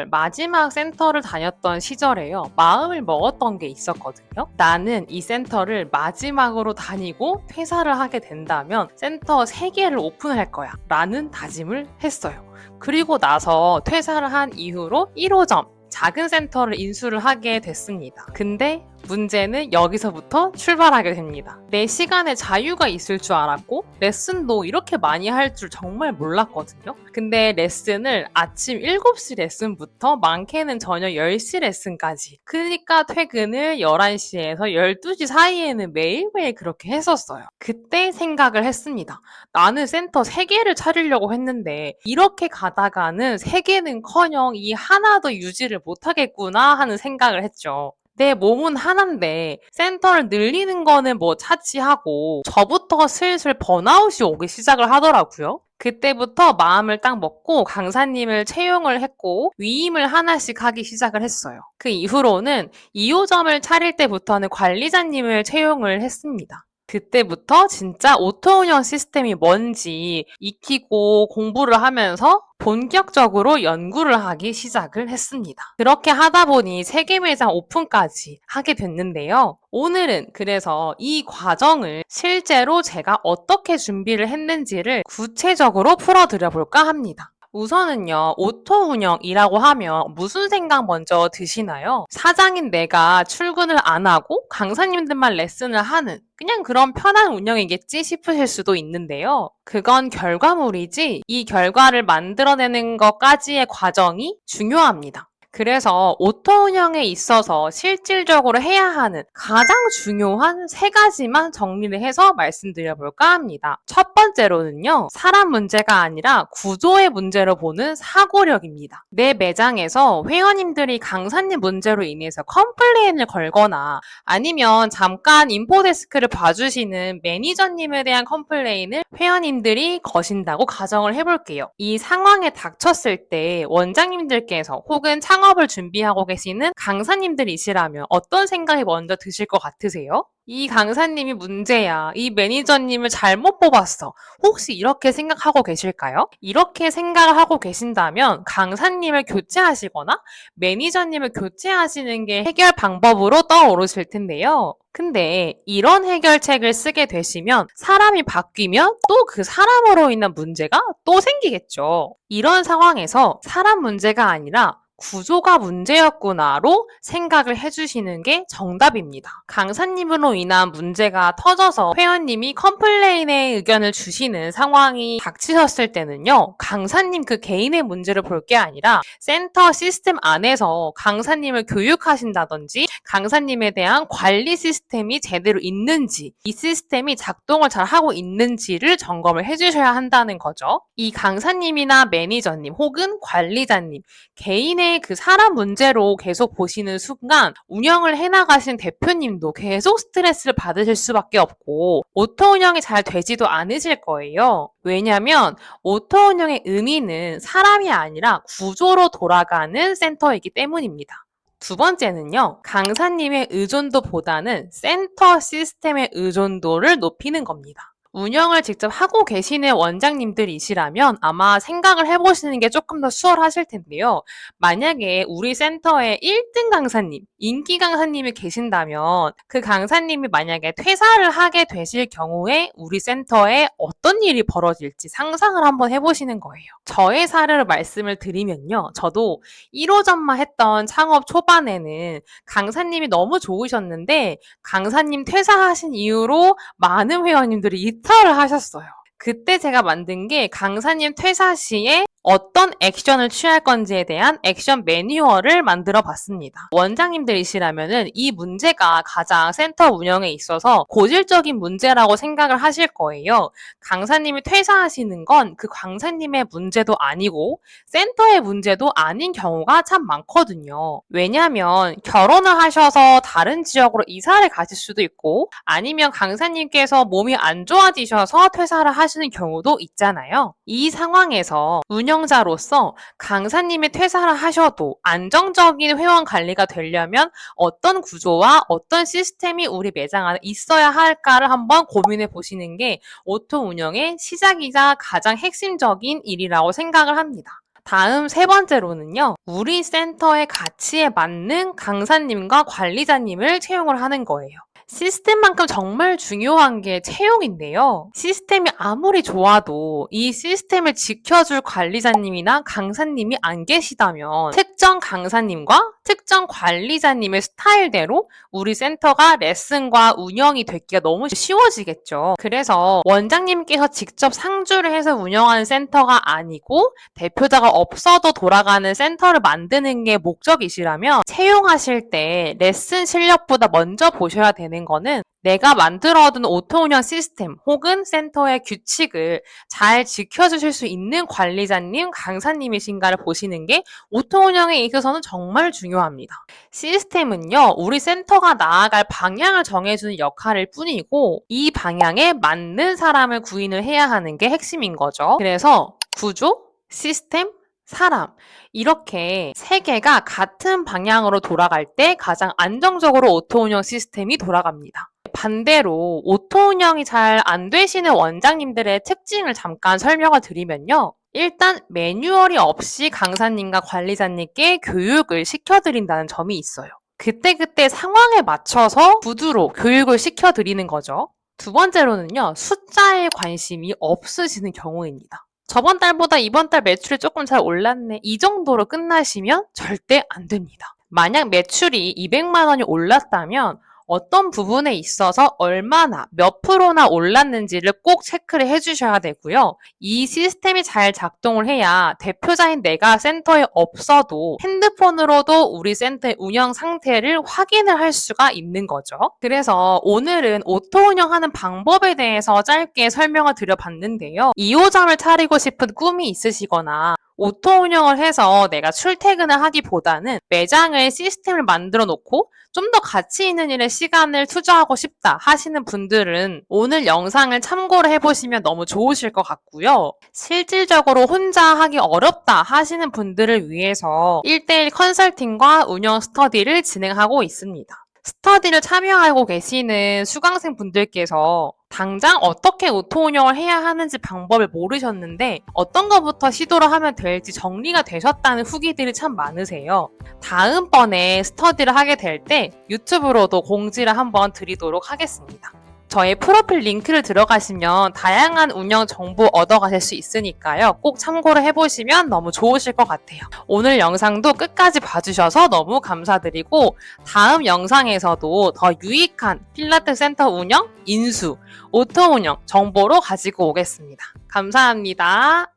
마지막 센터를 다녔던 시절에요. 마음을 먹었던 게 있었거든요. 나는 이 센터를 마지막으로 다니고 퇴사를 하게 된다면 센터 3개를 오픈할 거야 라는 다짐을 했어요. 그리고 나서 퇴사를 한 이후로 1호점 작은 센터를 인수를 하게 됐습니다. 근데 문제는 여기서부터 출발하게 됩니다. 내 시간에 자유가 있을 줄 알았고 레슨도 이렇게 많이 할 줄 정말 몰랐거든요. 근데 레슨을 아침 7시 레슨부터 많게는 저녁 10시 레슨까지, 그러니까 퇴근을 11시에서 12시 사이에는 매일매일 그렇게 했었어요. 그때 생각을 했습니다. 나는 센터 3개를 차리려고 했는데 이렇게 가다가는 3개는커녕 이 하나도 유지를 못하겠구나 하는 생각을 했죠. 내 몸은 하나인데 센터를 늘리는 거는 뭐 차치하고 저부터 슬슬 번아웃이 오기 시작을 하더라고요. 그때부터 마음을 딱 먹고 강사님을 채용을 했고 위임을 하나씩 하기 시작을 했어요. 그 이후로는 2호점을 차릴 때부터는 관리자님을 채용을 했습니다. 그때부터 진짜 오토 운영 시스템이 뭔지 익히고 공부를 하면서 본격적으로 연구를 하기 시작을 했습니다. 그렇게 하다 보니 3개 매장 오픈까지 하게 됐는데요. 오늘은 그래서 이 과정을 실제로 제가 어떻게 준비를 했는지를 구체적으로 풀어드려 볼까 합니다. 우선은요, 오토 운영이라고 하면 무슨 생각 먼저 드시나요? 사장인 내가 출근을 안 하고 강사님들만 레슨을 하는 그냥 그런 편한 운영이겠지 싶으실 수도 있는데요. 그건 결과물이지 이 결과를 만들어내는 것까지의 과정이 중요합니다. 그래서 오토 운영에 있어서 실질적으로 해야 하는 가장 중요한 3가지만 정리를 해서 말씀드려 볼까 합니다. 첫 번째로는요, 사람 문제가 아니라 구조의 문제로 보는 사고력입니다. 내 매장에서 회원님들이 강사님 문제로 인해서 컴플레인을 걸거나 아니면 잠깐 인포데스크를 봐주시는 매니저님에 대한 컴플레인을 회원님들이 거신다고 가정을 해볼게요. 이 상황에 닥쳤을 때 원장님들께서 혹은 창업을 준비하고 계시는 강사님들이시라면 어떤 생각이 먼저 드실 것 같으세요? 이 강사님이 문제야. 이 매니저님을 잘못 뽑았어. 혹시 이렇게 생각하고 계실까요? 이렇게 생각을 하고 계신다면 강사님을 교체하시거나 매니저님을 교체하시는 게 해결 방법으로 떠오르실 텐데요. 근데 이런 해결책을 쓰게 되시면 사람이 바뀌면 또 그 사람으로 인한 문제가 또 생기겠죠. 이런 상황에서 사람 문제가 아니라 구조가 문제였구나로 생각을 해주시는 게 정답입니다. 강사님으로 인한 문제가 터져서 회원님이 컴플레인의 의견을 주시는 상황이 닥치셨을 때는요, 강사님 그 개인의 문제를 볼 게 아니라 센터 시스템 안에서 강사님을 교육하신다든지 강사님에 대한 관리 시스템이 제대로 있는지, 이 시스템이 작동을 잘 하고 있는지를 점검을 해주셔야 한다는 거죠. 이 강사님이나 매니저님 혹은 관리자님, 개인의 그 사람 문제로 계속 보시는 순간 운영을 해나가신 대표님도 계속 스트레스를 받으실 수밖에 없고 오토 운영이 잘 되지도 않으실 거예요. 왜냐하면 오토 운영의 의미는 사람이 아니라 구조로 돌아가는 센터이기 때문입니다. 두 번째는요, 강사님의 의존도보다는 센터 시스템의 의존도를 높이는 겁니다. 운영을 직접 하고 계시는 원장님들이시라면 아마 생각을 해보시는 게 조금 더 수월하실 텐데요. 만약에 우리 센터에 1등 강사님, 인기 강사님이 계신다면 그 강사님이 만약에 퇴사를 하게 되실 경우에 우리 센터에 어떤 일이 벌어질지 상상을 한번 해보시는 거예요. 저의 사례를 말씀을 드리면요. 저도 1호점만 했던 창업 초반에는 강사님이 너무 좋으셨는데 강사님 퇴사하신 이후로 많은 회원님들이 이탈을 하셨어요. 그때 제가 만든 게 강사님 퇴사 시에 어떤 액션을 취할 건지에 대한 액션 매뉴얼을 만들어 봤습니다. 원장님들이시라면은 이 문제가 가장 센터 운영에 있어서 고질적인 문제라고 생각을 하실 거예요. 강사님이 퇴사하시는 건 그 강사님의 문제도 아니고 센터의 문제도 아닌 경우가 참 많거든요. 왜냐하면 결혼을 하셔서 다른 지역으로 이사를 가실 수도 있고 아니면 강사님께서 몸이 안 좋아지셔서 퇴사를 하시는 경우도 있잖아요. 이 상황에서 운영자로서 강사님이 퇴사를 하셔도 안정적인 회원 관리가 되려면 어떤 구조와 어떤 시스템이 우리 매장 안에 있어야 할까를 한번 고민해 보시는 게 오토 운영의 시작이자 가장 핵심적인 일이라고 생각을 합니다. 다음 세 번째로는요, 우리 센터의 가치에 맞는 강사님과 관리자님을 채용을 하는 거예요. 시스템만큼 정말 중요한 게 채용인데요. 시스템이 아무리 좋아도 이 시스템을 지켜줄 관리자님이나 강사님이 안 계시다면 특정 강사님과 특정 관리자님의 스타일대로 우리 센터가 레슨과 운영이 되기가 너무 쉬워지겠죠. 그래서 원장님께서 직접 상주를 해서 운영하는 센터가 아니고 대표자가 없어도 돌아가는 센터를 만드는 게 목적이시라면 채용하실 때 레슨 실력보다 먼저 보셔야 되는 거는 내가 만들어둔 오토 운영 시스템 혹은 센터의 규칙을 잘 지켜주실 수 있는 관리자님, 강사님이신가를 보시는 게 오토 운영에 있어서는 정말 중요합니다. 시스템은요, 우리 센터가 나아갈 방향을 정해주는 역할일 뿐이고 이 방향에 맞는 사람을 구인을 해야 하는 게 핵심인 거죠. 그래서 구조, 시스템, 사람 이렇게 세 개가 같은 방향으로 돌아갈 때 가장 안정적으로 오토 운영 시스템이 돌아갑니다. 반대로 오토 운영이 잘 안 되시는 원장님들의 특징을 잠깐 설명을 드리면요. 일단 매뉴얼이 없이 강사님과 관리자님께 교육을 시켜드린다는 점이 있어요. 그때그때 상황에 맞춰서 구두로 교육을 시켜드리는 거죠. 두 번째로는요. 숫자에 관심이 없으시는 경우입니다. 저번 달보다 이번 달 매출이 조금 잘 올랐네. 이 정도로 끝나시면 절대 안 됩니다. 만약 매출이 200만 원이 올랐다면 어떤 부분에 있어서 얼마나 몇 프로나 올랐는지를 꼭 체크를 해주셔야 되고요. 이 시스템이 잘 작동을 해야 대표자인 내가 센터에 없어도 핸드폰으로도 우리 센터의 운영 상태를 확인을 할 수가 있는 거죠. 그래서 오늘은 오토 운영하는 방법에 대해서 짧게 설명을 드려봤는데요. 2호점을 차리고 싶은 꿈이 있으시거나 오토 운영을 해서 내가 출퇴근을 하기보다는 매장의 시스템을 만들어 놓고 좀 더 가치 있는 일에 시간을 투자하고 싶다 하시는 분들은 오늘 영상을 참고를 해보시면 너무 좋으실 것 같고요. 실질적으로 혼자 하기 어렵다 하시는 분들을 위해서 1:1 컨설팅과 운영 스터디를 진행하고 있습니다. 스터디를 참여하고 계시는 수강생 분들께서 당장 어떻게 오토 운영을 해야 하는지 방법을 모르셨는데 어떤 것부터 시도를 하면 될지 정리가 되셨다는 후기들이 참 많으세요. 다음번에 스터디를 하게 될 때 유튜브로도 공지를 한번 드리도록 하겠습니다. 저의 프로필 링크를 들어가시면 다양한 운영 정보 얻어가실 수 있으니까요. 꼭 참고를 해보시면 너무 좋으실 것 같아요. 오늘 영상도 끝까지 봐주셔서 너무 감사드리고 다음 영상에서도 더 유익한 필라테스 센터 운영, 인수, 오토 운영 정보로 가지고 오겠습니다. 감사합니다.